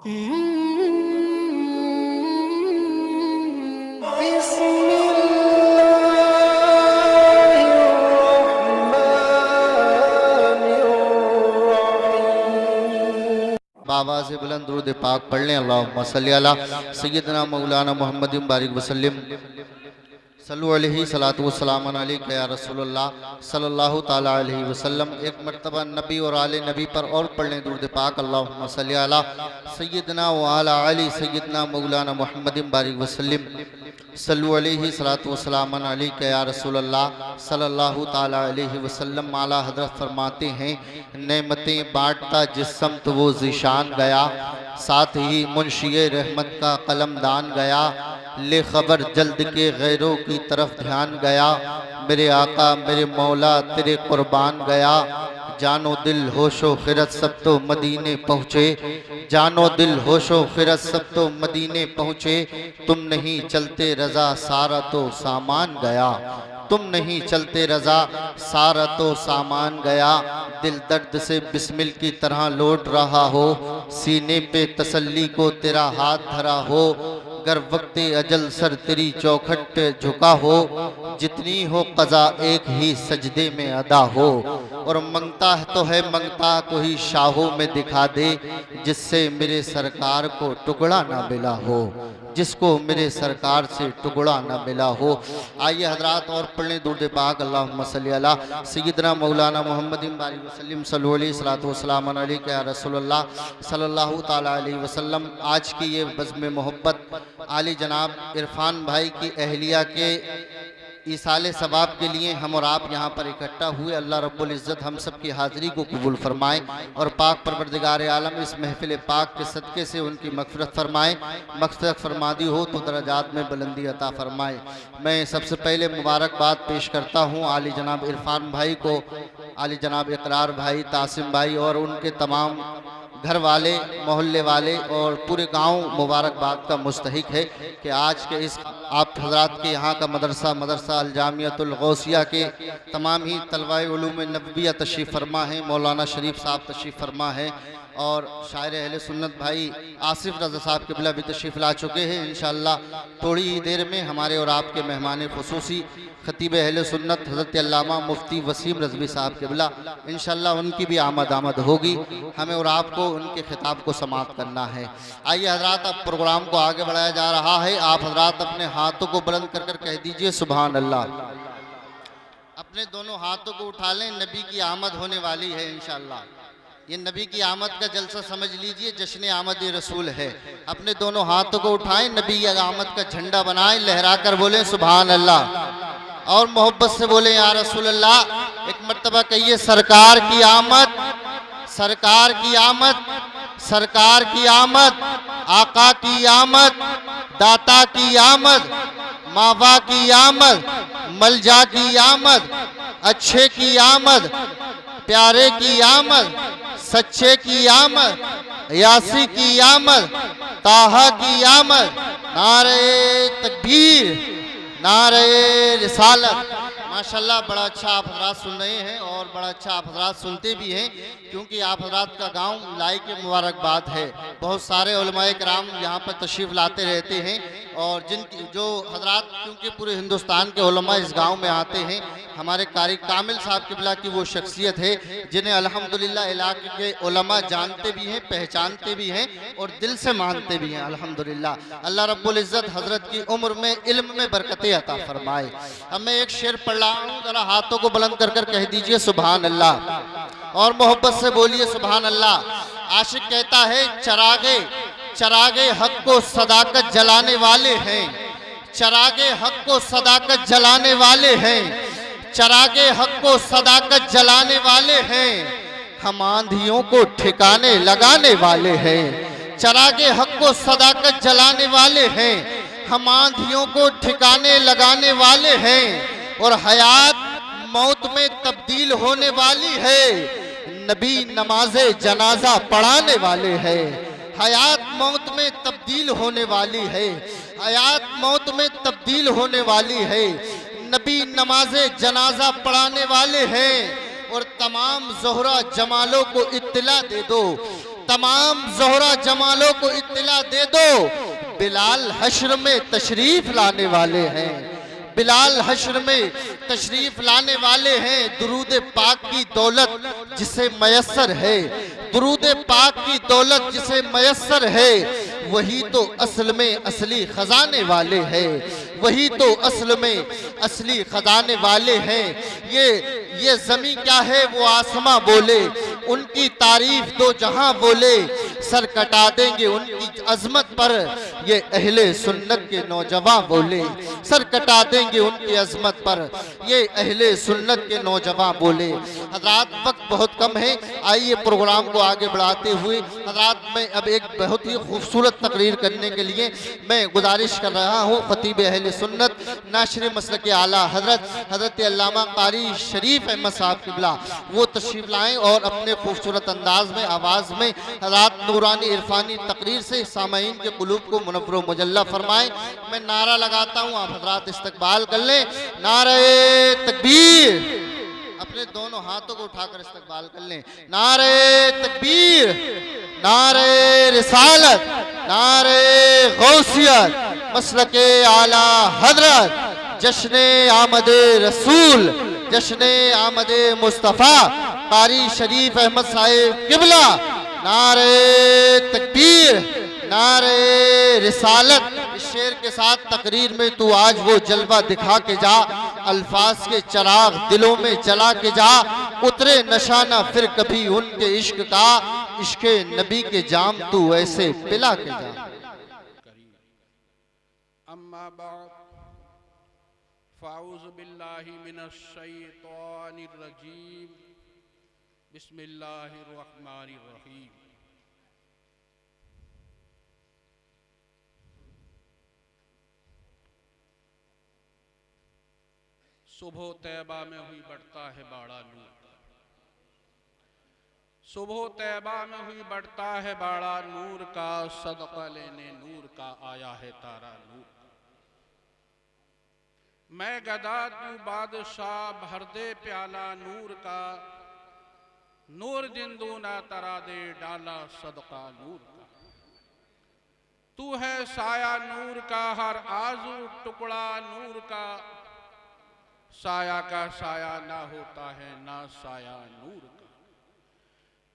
बाबा से बुलंद दुरूद पाक पढ़ लें। अल्लाहुम्मा सल्ली अला सय्यदना मौलाना मुहम्मदिन बारिक वसल्लम सल्लु अलैहि सलातु वस्सलाम अलैका या रसूलुल्लाह सल्लल्लाहु ताला अलैहि वसल्लम। एक मर्तबा नबी और आले नबी पर और पढ़ लें दुरूद पाक। अल्लाहुम्मा सल्ली अला सय्यदना व अला अली सय्यदना मौलाना मुहम्मदिन बारिक वसल्लम सल्लु अलैहि सलातु वस्सलाम अलैका या रसूलुल्लाह सल्लल्लाहु ताला अलैहि वसल्लम। आला हज़रत फरमाते हैं, नेमतें बांटता जिस समत वो ज़िशान गया, साथ ही मुंशिए रहमत का कलमदान गया। ले खबर जल्द के गैरों की तरफ ध्यान गया, मेरे आका मेरे मौला तेरे कुर्बान गया। जानो दिल होशो खिरत सब तो मदीने पहुँचे, जानो दिल होशो खिरत सब तो मदीने पहुँचे। तुम नहीं चलते रजा सारा तो सामान गया, तुम नहीं चलते रजा सारा तो सामान गया। दिल दर्द से बिस्मिल की तरह लौट रहा हो, सीने पे तसल्ली को तेरा हाथ धरा हो। गर वक्ते अजल सर तेरी चौखट पे झुका हो, जितनी हो कज़ा एक ही सजदे में अदा हो। और मंगता है तो है मंगता को ही शाहों में दिखा दे, जिससे मेरे सरकार को टुकड़ा ना मिला हो, जिसको मेरे सरकार से टुकड़ा न मिला हो। आइए हजरात और पढ़ लें दुरूद पाक। अल्लाहुम्मा सल्ली अला सय्यदना मौलाना मुहम्मदिन बारिक वसल्लम सल्लु अलैहि सलातु वस्सलाम अलैका या रसूलुल्लाह सल्लल्लाहु ताला अलैहि वसल्लम। आज की ये बज़्म मोहब्बत आली जनाब इरफान भाई की अहलिया के ईसाले सवाब के लिए हम और आप यहाँ पर इकट्ठा हुए। अल्लाह रब्बुल इज़्ज़त हम सब की हाज़िरी को कबूल फरमाए और पाक परवरदिगार आलम इस महफिल पाक के सदक़े से उनकी मग़फ़िरत फरमाए। मग़फ़िरत फरमादी हो तो दरजात में बुलंदी अता फरमाए। मैं सबसे पहले मुबारकबाद पेश करता हूँ आली जनाब इरफान भाई को, आली जनाब इकरार भाई, तासिम भाई और उनके तमाम घर वाले, मोहल्ले वाले और पूरे गांव मुबारकबाद का मुस्तहिक है कि आज के इस आप हजरात के यहाँ का मदरसा अल जामियतुल गौसिया के तमाम ही तलवाए उलूम नबविया तशरीफ़ फरमा है, मौलाना शरीफ साहब तशरीफ़ फरमा है और शायर अहले सुन्नत भाई आसिफ रज़ा साहब क़िबला भी तशरीफ़ ला चुके हैं। इंशाअल्लाह थोड़ी ही देर में हमारे और आपके मेहमान ख़ुसूसी खतीब अहले सुन्नत हज़रत अल्लामा मुफ्ती वसीम रज़वी साहब क़िबला इंशाअल्लाह उनकी भी आमद होगी। हमें और आपको उनके खिताब को समाअत करना है। आइए हजरात, अब प्रोग्राम को आगे बढ़ाया जा रहा है। आप हजरात अपने हाथों को बुलंद कर कर कह दीजिए सुभान अल्लाह। अपने दोनों हाथों को उठा लें, नबी की आमद होने वाली है इंशाअल्लाह। ये नबी की आमद का जलसा समझ लीजिए, जश्न आमद रसूल है। अपने दोनों हाथों को उठाएं, नबी की आमद का झंडा बनाएं, लहरा कर बोले सुभान अल्लाह और मोहब्बत से बोले या रसूल अल्लाह। एक मर्तबा कहिए सरकार की आमद, सरकार की आमद, सरकार की आमद, आका की आमद, दाता की आमद, मावा की आमद, मलजा की आमद, अच्छे की आमद, प्यारे की आमद, सच्चे की आमद, यासी की आमद, ताहा की आमद। नारे तकबीर, नारे रिसालत। माशाल्लाह बड़ा अच्छा आप हजरात सुन रहे हैं और बड़ा अच्छा आप हजरात सुनते भी हैं, क्योंकि आप हजरात का गांव लाई के मुबारकबाद है। बहुत सारे उलमाए कराम यहाँ पर तशरीफ़ लाते रहते हैं और जो हजरात, क्योंकि पूरे हिंदुस्तान के उलमा इस गांव में आते हैं। हमारे कारी कामिल साहब क़िबला की वो शख्सियत है जिन्हें अल्हम्दुलिल्लाह इलाके के उलमा जानते भी हैं, पहचानते भी हैं और दिल से मानते भी हैं अल्हम्दुलिल्लाह। अल्लाह रब्बुल इज़्ज़त हज़रत की उम्र में, इल्म में बरकतें अता फरमाए। अब मैं एक शेर पढ़ रहा हूँ, जरा हाथों को बुलंद कर कर कह दीजिए सुभान अल्लाह और मोहब्बत से बोलिए सुभान अल्लाह। आशिक कहता है चरागे चरागे हक को सदाकत जलाने वाले हैं, चरागे हक को सदाकत जलाने वाले हैं, चरागे हक को सदाकत जलाने वाले हैं, हम आंधियों को ठिकाने लगाने वाले हैं। चरागे हक को सदाकत जलाने वाले हैं, हम आंधियों को ठिकाने लगाने वाले हैं और हयात मौत में तब्दील होने वाली है, नबी नमाज़े जनाजा पढ़ाने वाले हैं। हयात मौत में तब्दील होने वाली है, हयात मौत में तब्दील होने वाली है, नबी नमाज़े जनाजा पढ़ाने वाले हैं और तमाम ज़ोहरा जमालों को इत्तला दे दो, तमाम ज़ोहरा जमालों को इत्तला दे दो, बिलाल हश्र में तशरीफ लाने वाले हैं, बिलाल हश्र में तशरीफ लाने वाले हैं। दुरूद पाक की दौलत जिसे मयस्सर है, दुरूद पाक की दौलत जिसे मयस्सर है, वही तो असल में असली खजाने वाले हैं, वही तो असल में असली खजाने वाले हैं। ये ज़मीं क्या है वो आसमां बोले, उनकी तारीफ दो जहां बोले, सर कटा देंगे उनकी अजमत पर, ये अहले सुन्नत के नौजवान बोले, सर कटा देंगे उनकी अजमत पर, ये अहले सुन्नत के नौजवान बोले। हजरात वक्त बहुत कम है, आइए प्रोग्राम को आगे बढ़ाते हुए हजरात मैं अब एक बहुत ही खूबसूरत तकरीर करने के लिए मैं गुजारिश कर रहा हूँ खतीब अहले सुन्नत नाशर मसलक आला हजरत अल्लामा कारी शरीफ अहमद साहब किबला, वो तशरीफ लाएँ और अपने खूबसूरत अंदाज में आवाज़ में हजरात नूरानी इरफानी तकरीर से सामईन के कुलूब को मुनव्वर मुजल्ला फरमाएं। मैं नारा लगाता हूँ, आप हजरात इस्तकबाल कर लें। नारे तकबीर, अपने दोनों हाथों को उठाकर इस्तकबाल कर लें। नारे तकबीर, नारे रिसालत, नारे गौसियत, मसलके आला हजरत, जश्ने आमदे रसूल, जश्ने आमदे मुस्तफ़ा कारी शरीफ अहमद साहिब किबला। नारे तकबीर, नारे रिसालत। इस शेर के साथ तकरीर में तू आज वो जलवा दिखा के जा, अल्फाज के चराग दिलों में जला के जा, उतरे नशाना फिर कभी उनके इश्क का, इश्क नबी के जाम तू ऐसे पिला के जा। अम्मा बाद फ़ाऊज़ु बिल्लाहि मिनश शैतानिर रजीम, बिस्मिल्लाहिर रहमानिर रहीम। सुबह तैबा में हुई बढ़ता है बाड़ा नूर, सुबह तैबा में हुई बढ़ता है बाड़ा नूर का, सदका लेने नूर का आया है तारा नूर। मैं गदा तू बादशाह भर दे प्याला नूर का, नूर जिंदू ना तरा दे डाला सदका नूर का। तू है साया नूर का, हर आजू टुकड़ा नूर का, साया का साया ना होता है ना साया नूर का।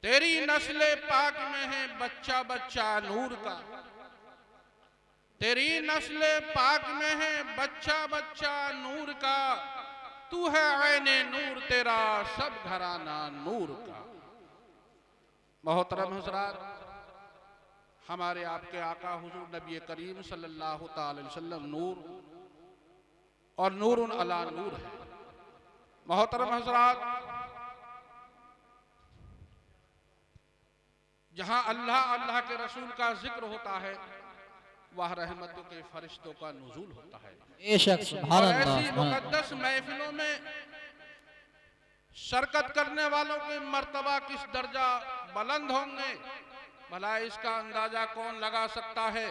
तेरी नस्ले पाक में है बच्चा बच्चा नूर का, तेरी नस्ले पाक में है बच्चा बच्चा नूर का। तू है ऐने नूर तेरा सब घराना नूर का। मोहतरम हज़रात, हमारे आपके आका हुजूर नबी करीम सल्लल्लाहु अलैहि वसल्लम नूर और नूरुन अला नूर है। मोहतरम हज़रात, जहां अल्लाह अल्लाह के रसूल का जिक्र होता है, वह रहमतों के फरिश्तों का नुज़ूल होता है। और ऐसी मुक़द्दस महफिलों में शरकत करने वालों के मर्तबा किस दर्जा बुलंद होंगे, भला इसका अंदाजा कौन लगा सकता है।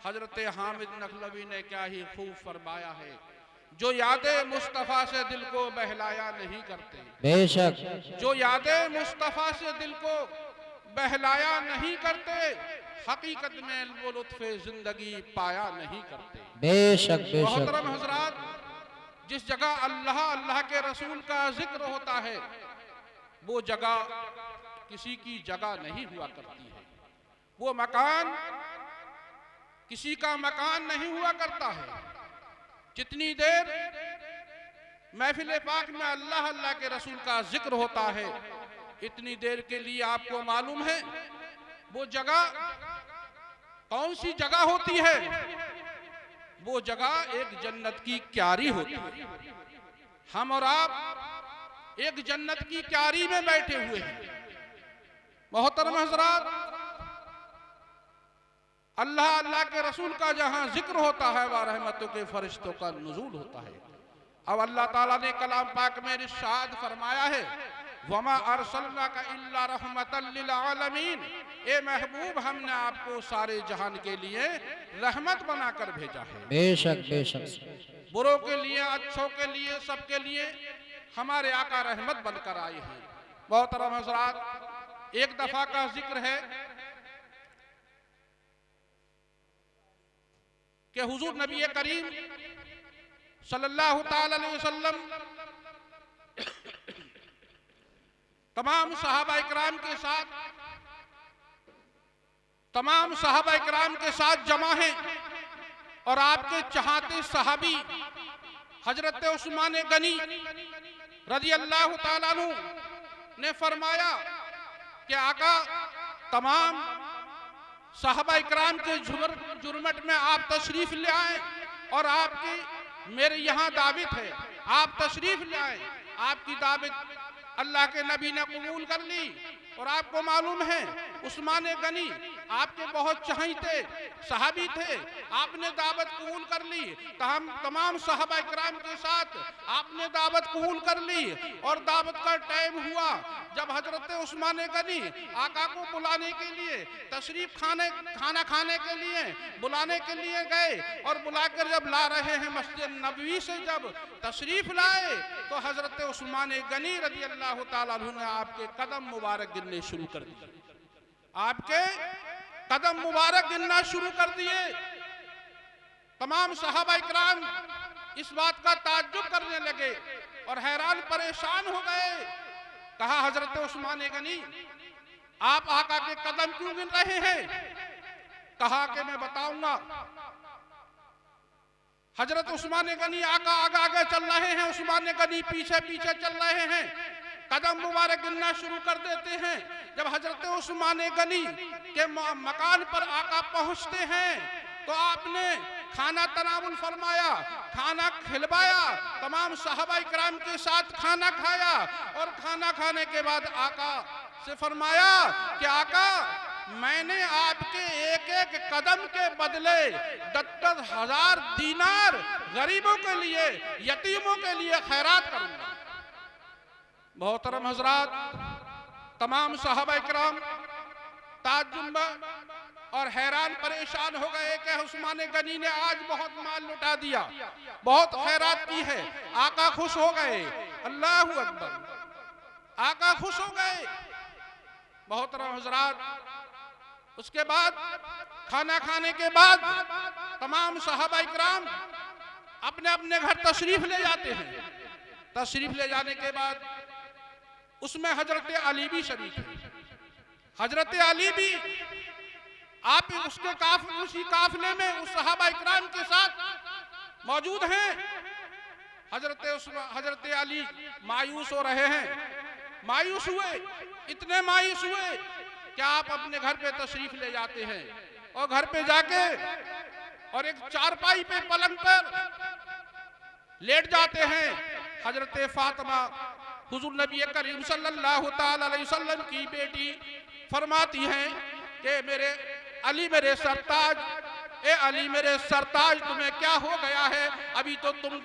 हजरत हामिद नखलवी ने क्या ही खूब फरमाया है, जो यादे मुस्तफ़ा से दिल को बहलाया नहीं करते, बेशक जो यादे मुस्तफ़ा से दिल को बहलाया नहीं करते, हकीकत में वो लुत्फ़े जिंदगी पाया नहीं करते। बेशक बेशक। मोहतरम हज़रात, जिस जगह अल्लाह अल्लाह के रसूल का जिक्र होता है, वो जगह किसी की जगह नहीं हुआ करती है, वो मकान किसी का मकान नहीं हुआ करता है। जितनी देर महफिल पाक में अल्लाह अल्लाह के रसूल का जिक्र होता है, इतनी देर के लिए आपको मालूम है वो जगह कौन सी जगह होती है। वो जगह एक जन्नत की क्यारी होती है। हम और आप एक जन्नत की क्यारी में बैठे हुए हैं। मोहतरम हज़रात, अल्लाह अल्लाह के रसूल का जहां जिक्र होता है, वह रहमतों के फरिश्तों का नुज़ूल होता है। अब अल्लाह ताला ने कलाम पाक में इरशाद फरमाया है, वमा अरसलनाका इल्ला रहमतल लिल आलमीन, ए महबूब हमने आपको सारे जहान के लिए रहमत बनाकर भेजा है। बेशक बेशक। बुरों के लिए, अच्छों के लिए, सबके लिए हमारे आका रहमत बनकर आए हैं। मोहतरम हज़रात, एक दफा का जिक्र है कि हुजूर नबी करीम सल्लल्लाहु ताला अलैहि वसल्लम तमाम सहाबा इकराम के साथ जमा हैं और आपके चाहते सहाबी हजरत उस्मान गनी रज़ी अल्लाह ताला अन्हु ने फरमाया कि आका तमाम सहाबा इकराम के जुर्मट में आप तशरीफ ले आए और आपकी मेरे यहाँ दावत है, आप तशरीफ ले आए। आपकी दावत अल्लाह के नबी ने कबूल कर ली और आपको मालूम है उस्मान गनी आपके बहुत चाहते सहाबी थे, आपने दावत कबूल कर ली। तमाम सहाबा इकराम के साथ आपने दावत कबूल कर ली और दावत का टाइम हुआ जब हजरत उस्मान गनी आका को बुलाने के लिए तशरीफ खाना खाने के लिए बुलाने के लिए गए और बुलाकर जब ला रहे हैं मस्जिद नबवी से जब तशरीफ लाए तो हजरत उस्मान गनी रज़ी अल्लाह ताला अन्हु ने आपके कदम मुबारक गिनने शुरू कर दिए। आपके कदम मुबारक गिनना शुरू कर दिए। तमाम सहाबा इकराम इस बात का ताज्जुब करने लगे और हैरान परेशान हो गए। कहा हजरत उस्मान गनी आप आका के कदम क्यों गिन रहे हैं? कहा कि मैं बताऊंगा। हजरत उस्मान गनी आका आगे आगे चल रहे हैं, उस्मान गनी पीछे पीछे चल रहे हैं, कदम मुबारक गिनना शुरू कर देते हैं। जब हजरत उस्मान गनी के मकान पर आका पहुंचते हैं तो आपने खाना तनावुल फरमाया, खाना खिलवाया, तमाम सहाबा इकराम के साथ खाना खाया और खाना खाने के बाद आका से फरमाया कि आका मैंने आपके एक एक कदम के बदले 10,000 दीनार गरीबों के लिए यतीमों के लिए खैरात करूंगा। मोहतरम हजरात, तमाम सहाबा इकराम ताज्जुब और हैरान परेशान हो गए कि उस्मान गनी ने आज बहुत माल लुटा दिया, बहुत खैरात की है। आका खुश हो गए, अल्लाहु अकबर, आका खुश हो गए। मोहतरम हजरात, उसके बाद खाना खाने के बाद तमाम सहाबा इकराम अपने अपने घर तशरीफ ले जाते हैं। तशरीफ ले जाने के बाद उसमें हजरत अली भी शरीक है। हजरत अली भी आप उसी काफिले में उस सहाबा इकराम के साथ मौजूद हैं। हजरत अली मायूस हो रहे हैं, मायूस हुए, इतने मायूस हुए कि आप अपने घर पे तशरीफ ले जाते हैं और घर पे जाके और एक चारपाई पे पलंग पर लेट जाते हैं। हजरत फातिमा हुजूर नबी करीम सल्लल्लाहु ताला अलैहि वसल्लम की बेटी फरमाती हैं कि मेरे अली मेरे सरताज, ए अली मेरे सरताज तुम्हें क्या हो गया है? अभी तो तुम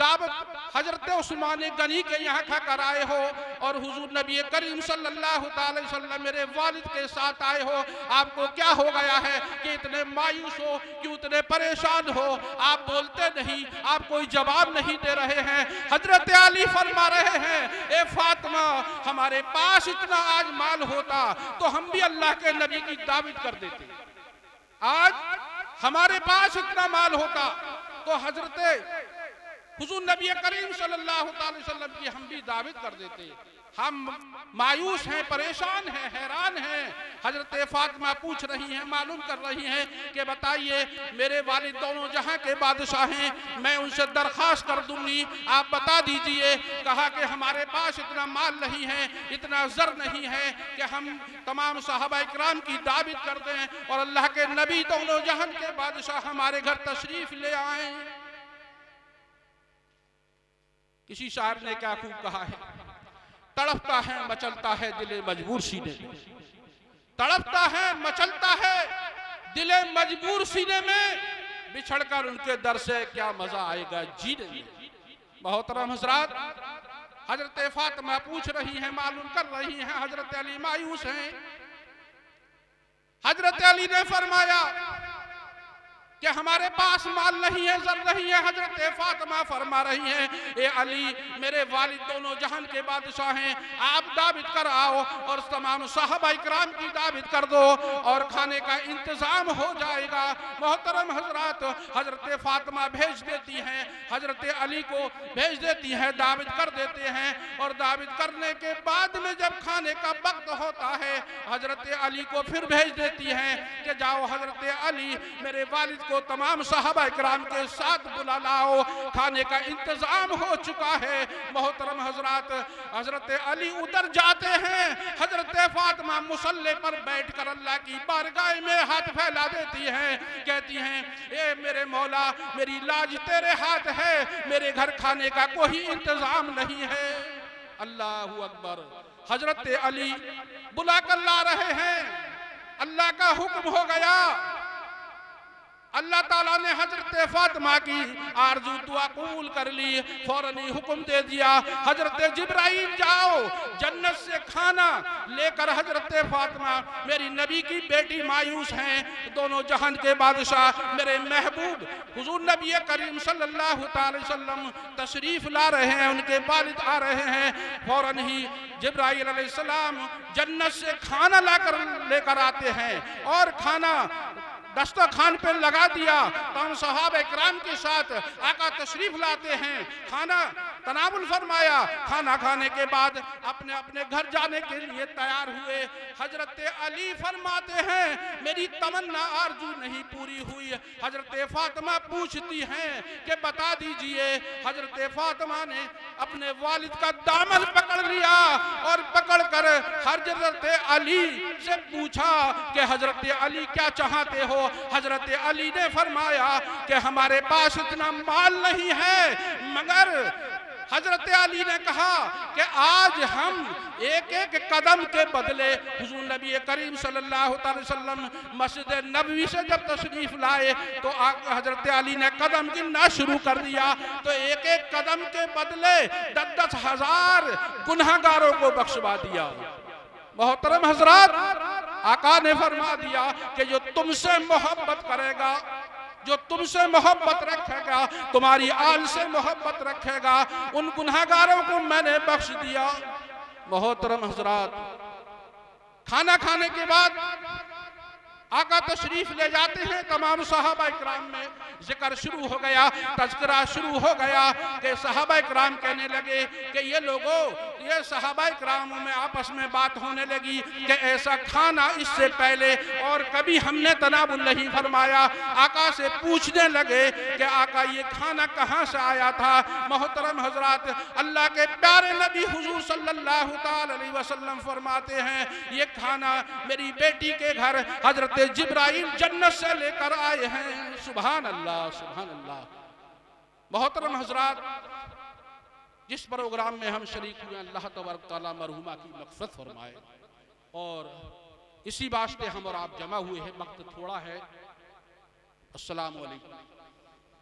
दावत हजरत उस्मान गनी के यहाँ खा कर आए हो और हुजूर नबी करीम सल्लल्लाहु अलैहि वसल्लम मेरे वालिद के साथ आए हो, आपको क्या हो गया है कि इतने मायूस हो, क्यों इतने परेशान हो? आप बोलते नहीं, आप कोई जवाब नहीं दे रहे हैं। हजरत अली फरमा रहे हैं, ए फातिमा हमारे पास इतना आज माल होता तो हम भी अल्लाह के नबी की दावत कर देते। आज हमारे पास इतना माल होता तो हजरत हुजूर नबी करीम सल्लल्लाहु अलैहि वसल्लम की हम भी दावत कर देते। हम मायूस हैं, परेशान हैं, हैरान हैं। हजरत फातिमा पूछ रही हैं, मालूम कर रही हैं कि बताइए मेरे वालिद दोनों जहां के बादशाह हैं, मैं उनसे दरख्वास्त कर दूंगी, आप बता दीजिए। कहा कि हमारे पास इतना माल नहीं है, इतना ज़र नहीं है कि हम तमाम सहाबा इकराम की दावत कर दें और अल्लाह के नबी दोनों जहां के बादशाह हमारे घर तशरीफ ले आए। किसी शायर ने क्या खूब कहा है, तड़पता है मचलता है दिले मजबूर सीने में, तड़पता है मचलता है दिले मजबूर सीने में, बिछड़कर उनके दर से क्या मजा आएगा जीने में। मोहतरम हजरात, हजरत फातिमा पूछ रही हैं, मालूम कर रही हैं, हजरत अली मायूस हैं। हजरत अली ने फरमाया कि हमारे पास माल नहीं है, जर नहीं है। हजरत फातिमा फरमा रही हैं, ए अली, मेरे वालिद दोनों जहान के बादशाह हैं, आप दावत कर आओ और तमाम साहबा इकराम की दावत कर दो और खाने का इंतजाम हो जाएगा। मोहतरम हजरात, हजरत फातिमा भेज देती हैं, हजरत अली को भेज देती हैं, दावत कर देते हैं। और दावत करने के बाद में जब खाने का वक्त होता है, हजरत अली को फिर भेज देती हैं कि जाओ हजरत अली, मेरे वालिद को तमाम साहबा इकराम के साथ बुला लाओ, खाने का इंतजाम हो चुका है। मोहतरम हजरात, हजरत अली उधर जाते हैं, हजरत फातिमा मुसल्ले पर बैठकर अल्लाह की बारगाह में हाथ फैला देती हैं, कहती हैं, ए मेरे मौला, मेरी लाज तेरे हाथ है, मेरे घर खाने का कोई इंतजाम नहीं है। अल्लाहू अकबर। हजरत अली बुलाकर ला रहे हैं, अल्लाह का हुक्म हो गया। अल्लाह ताला ने हजरत फातिमा की आरजू दुआ कबूल कर ली, फौरन ही हुक्म दे दिया, हजरत जिब्राइल जाओ जन्नत से खाना लेकर। हजरत फातिमा मेरी नबी की बेटी मायूस हैं, दोनों जहान के बादशाह मेरे महबूब हुजूर नबी करीम सल्लल्लाहु अलैहि वसल्लम तशरीफ ला रहे हैं, उनके वालिद आ रहे हैं। फौरन ही जिब्राइल अलैहिस्सलाम जन्नत से खाना लाकर लेकर आते हैं और खाना दस्तरखान पे लगा दिया। तमाम सहाबा इकराम के साथ आका तशरीफ लाते हैं, खाना तनावुल फरमाया। खाना खाने के बाद अपने अपने घर जाने के लिए तैयार हुए। हजरत अली फरमाते हैं, मेरी तमन्ना आरजू नहीं पूरी हुई। हजरत फातिमा पूछती हैं कि बता दीजिए। हजरत फातिमा ने अपने वालिद का दामन पकड़ लिया और पकड़कर हजरत अली से पूछा कि हजरत अली क्या चाहते हो। हजरत अली ने फरमाया कि हमारे पास इतना माल नहीं है, मगर हजरत अली ने कहा कि आज हम एक एक कदम के बदले हुजूर नबी करीम सल्लल्लाहु अलैहि वसल्लम मस्जिद नबवी से जब तशरीफ लाए तो हजरत अली ने कदम गिनना शुरू कर दिया। तो एक एक कदम के बदले 10-10 हजार गुनहगारों को बख्शवा दिया। मोहतरम हजरात, आका ने फरमा दिया कि जो तुमसे मोहब्बत करेगा, जो तुमसे मोहब्बत रखेगा, तुम्हारी आल से मोहब्बत रखेगा, उन गुनहगारों को मैंने बख्श दिया। मोहतरम हजरात, खाना खाने के बाद आका तशरीफ ले जाते हैं। तमाम सहाबा इकराम में जिक्र शुरू हो गया, तज़किरा शुरू हो गया कि सहाबा इकराम कहने लगे कि ये लोगों, ये सहाबा इकराम में आपस में बात होने लगी कि ऐसा खाना इससे पहले और कभी हमने तनावुल नहीं फरमाया। आका से पूछने लगे कि आका ये खाना कहाँ से आया था। मोहतरम हजरात, अल्लाह के प्यारे नबी हुजूर सल्लल्लाहु अलैहि वसल्लम फरमाते हैं, ये खाना मेरी बेटी के घर हजरत जिब्राइल जन्नत से लेकर आए हैं। सुभान अल्लाह, सुभान अल्लाह। मोहतरम हजरात, जिस प्रोग्राम में हम शरीक हुए, अल्लाह तबारक तआला मरहुमा की मग़फ़िरत फरमाए। और इसी वास्ते हम और आप जमा हुए हैं, वक्त थोड़ा है। अस्सलामु अलैकुम।